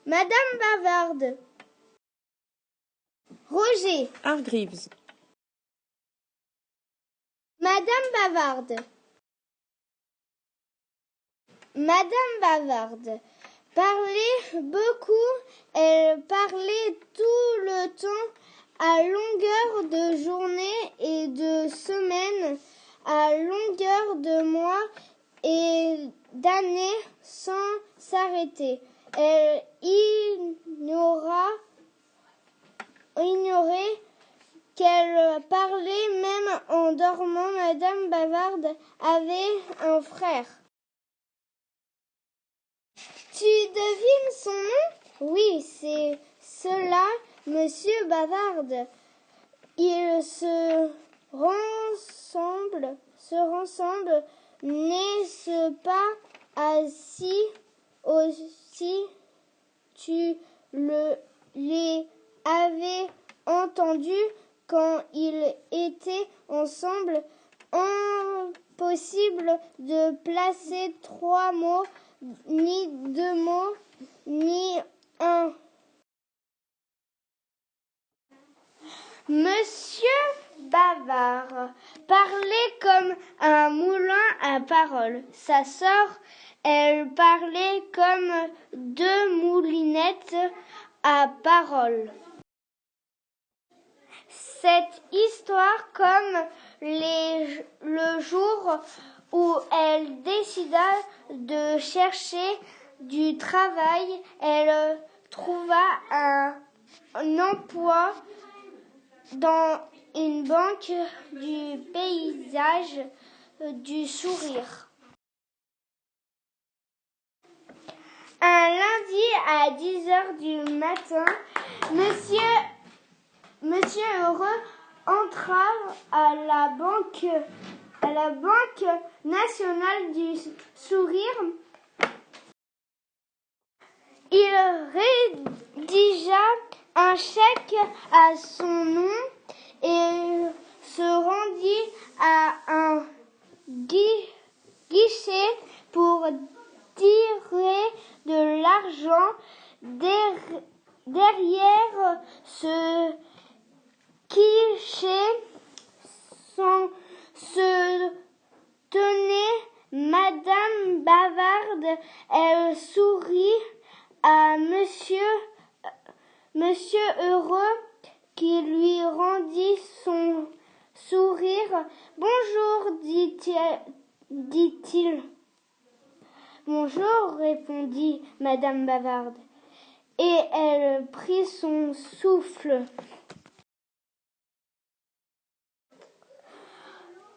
Madame Bavarde. Roger. Hargreaves. Madame Bavarde. Madame Bavarde parlait beaucoup, elle parlait tout le temps, à longueur de journée et de semaine, à longueur de mois et d'années, sans s'arrêter. Elle ignorait qu'elle parlait même en dormant. Madame Bavarde avait un frère. Tu devines son nom? Oui, c'est cela, Monsieur Bavarde. Ils se rassemblent, n'est-ce pas ainsi aussi tu les avais entendus quand ils étaient ensemble? Impossible de placer 3 mots, ni 2 mots, ni un. Monsieur Bavard parlait comme un moulin à paroles. Sa sœur, elle parlait comme 2 moulinettes à paroles. Cette histoire, comme le jour où elle décida de chercher du travail, elle trouva un emploi dans une banque du paysage du sourire. Un lundi à 10h du matin, Monsieur Heureux entra à la banque nationale du sourire. Il rédigea un chèque à son nom et se rendit à un guichet pour tirer de l'argent. Derrière ce guichet se tenait Madame Bavarde. Elle sourit à Monsieur Heureux qui lui rendit son sourire. « Bonjour, dit-il. « Bonjour, répondit Madame Bavarde, et elle prit son souffle.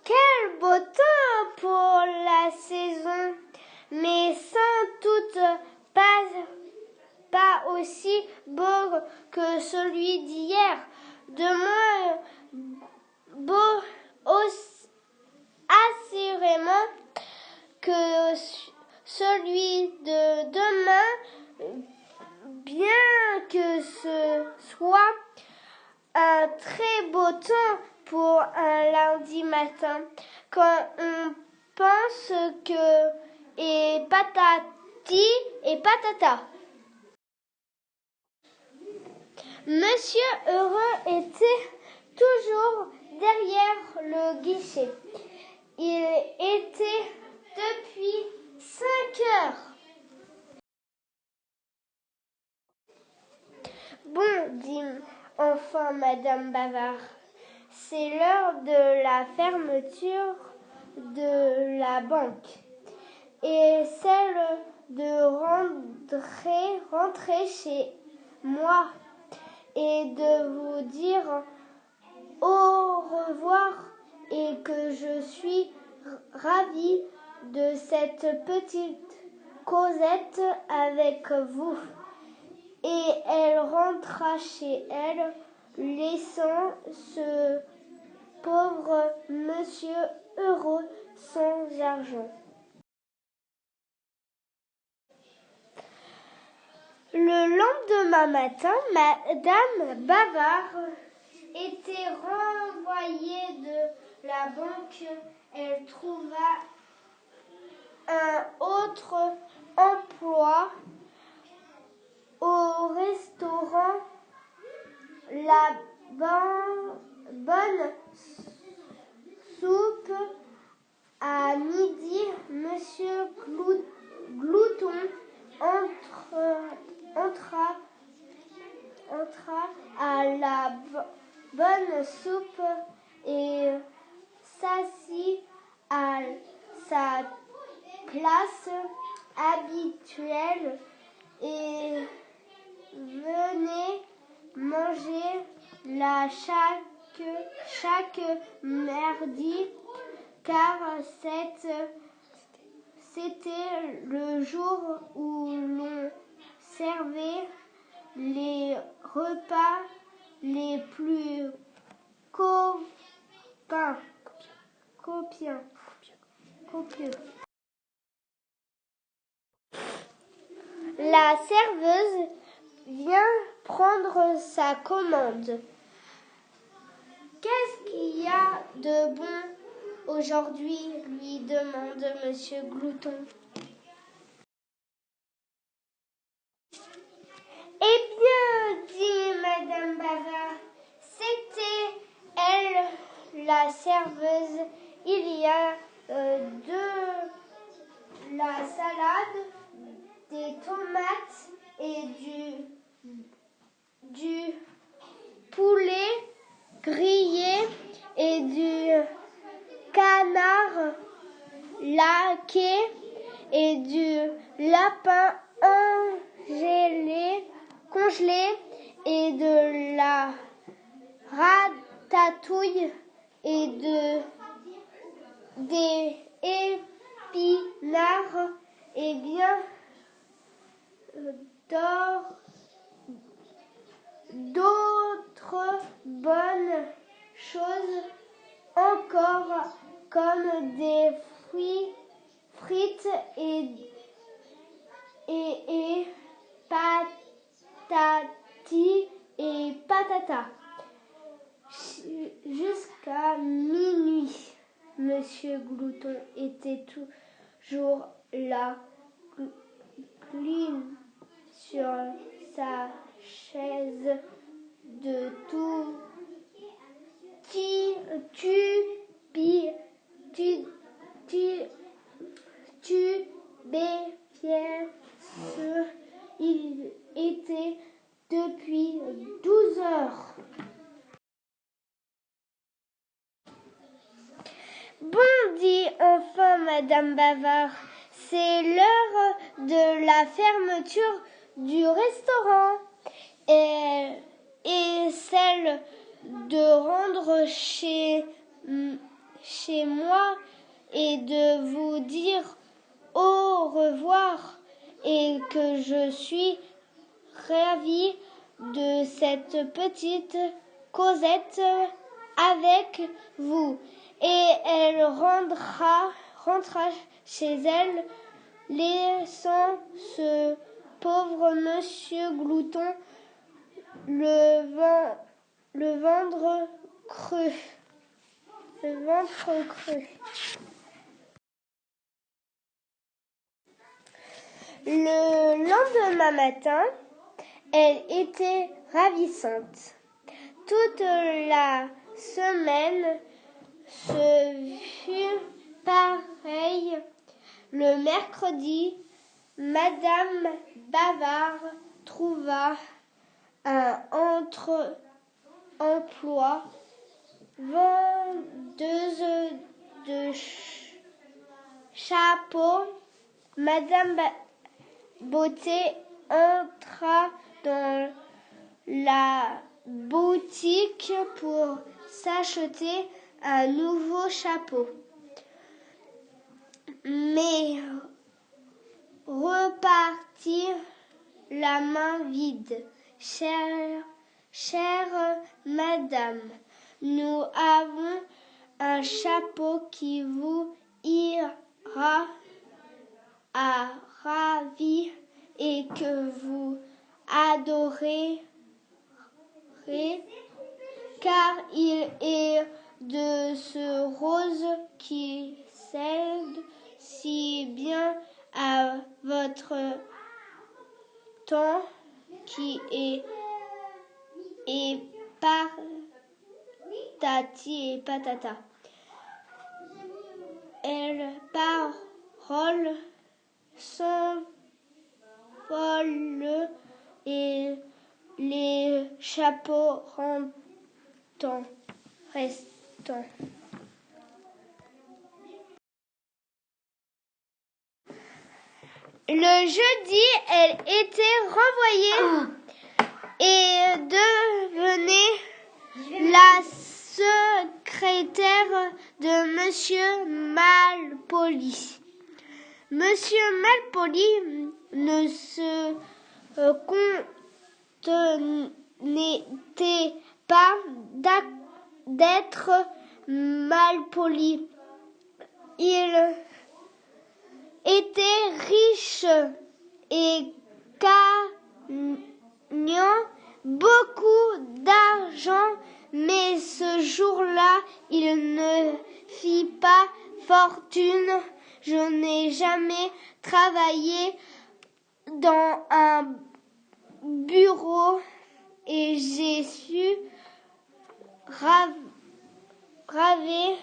Quel beau temps pour la saison, mais sans doute pas aussi beau que celui d'hier. Demain, beau assurément que celui de demain, bien que ce soit un très beau temps pour un lundi matin, quand on pense que et patati et patata. Monsieur Heureux était toujours derrière le guichet. Il était depuis 5 heures. Bon, dit enfin Madame Bavard, c'est l'heure de la fermeture de la banque et celle de rentrer chez moi et de vous dire au revoir et que je suis ravie de cette petite causette avec vous. Et elle rentra chez elle, laissant ce pauvre Monsieur Heureux sans argent. Le lendemain matin, Madame Bavard était renvoyée de la banque. Elle trouva un autre emploi au restaurant la bonne soupe. À midi, Monsieur Glouton entra à la bonne soupe et s'assit à sa place habituelle et venait manger là chaque mardi, car c'était le jour où l'on servait les repas les plus copieux. La serveuse vient prendre sa commande. Qu'est-ce qu'il y a de bon aujourd'hui, lui demande Monsieur Glouton. Eh bien, dit Madame Bavard, c'était elle, la serveuse. Il y a de la salade, des tomates et du poulet grillé et du canard laqué et du lapin congelé et de la ratatouille et des épinards et bien d'autres bonnes choses encore, comme des frites et patati et patata. Jusqu'à minuit, Monsieur Glouton était toujours là, clean sur sa chaise de tout il était depuis 12 heures. Bon, dit enfin Madame Bavard, c'est l'heure de la fermeture du restaurant et celle de rendre chez moi et de vous dire au revoir et que je suis ravie de cette petite causette avec vous. Et elle rentra chez elle, laissant ce pauvre Monsieur Glouton le ventre creux. Le lendemain matin, elle était ravissante. Toute la semaine, ce fut pareil. Le mercredi, Madame Bavard trouva un emploi, vendeuse de chapeaux. Madame Beauté entra dans la boutique pour s'acheter un nouveau chapeau, mais repartit la main vide. Chère madame, nous avons un chapeau qui vous ira à ravir et que vous adorez, car il est de ce rose qui cède si bien à votre temps qui est et patati et patata. Elle parole s'envole et les chapeaux restant. Le jeudi, elle était renvoyée et devenait la secrétaire de Monsieur Malpoli. Monsieur Malpoli ne se contenait pas d'être malpoli. Il était riche et gagnant beaucoup d'argent, mais ce jour-là, il ne fit pas fortune. Je n'ai jamais travaillé dans un bureau et j'ai su rêver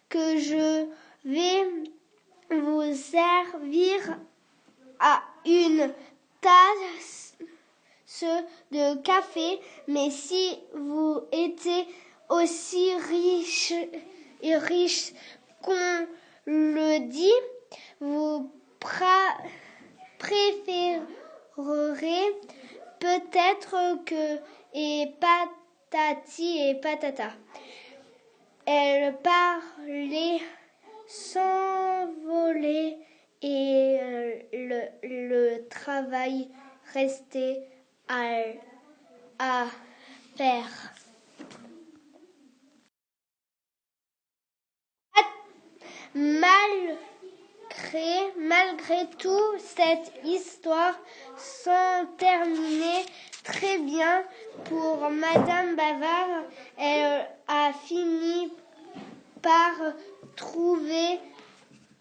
que je vais vous servir à une tasse de café, mais si vous étiez aussi riche qu'on le dit, vous préférerez peut-être que et patati et patata. Elle parlait s'envoler et le travail restait à faire. Malgré tout, cette histoire s'en terminait très bien pour Madame Bavard. Elle a fini par trouver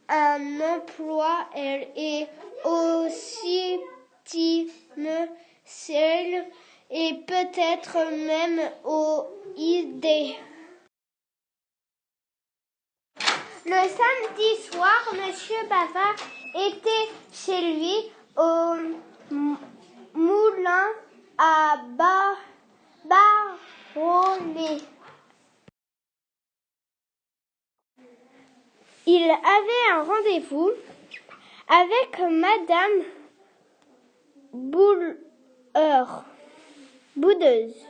un emploi. Elle est aussi seule et peut-être même aux idées. Le samedi soir, Monsieur Bavard était chez lui au moulin à Barollet. Il avait un rendez-vous avec Madame Boudeuse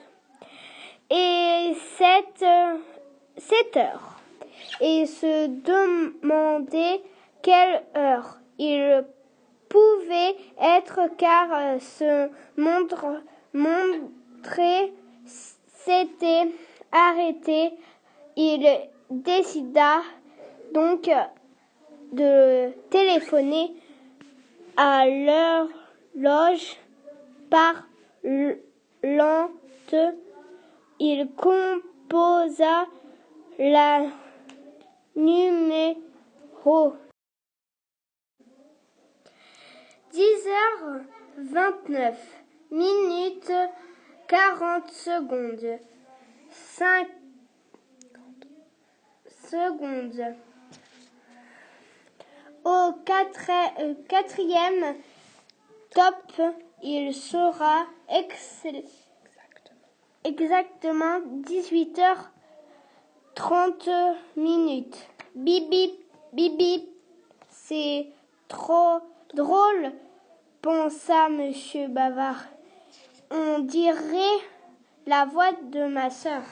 et 7 heures. Et se demandait quelle heure il pouvait être car ce montre s'était arrêté. Il décida donc de téléphoner à l'horloge parlante. Il composa la numéro 10h29 minutes 40 secondes 50 secondes. Au quatrième top, il sera exactement 18h30 minutes. Bip bip, bip bip. C'est trop drôle, pensa Monsieur Bavard. On dirait la voix de ma sœur.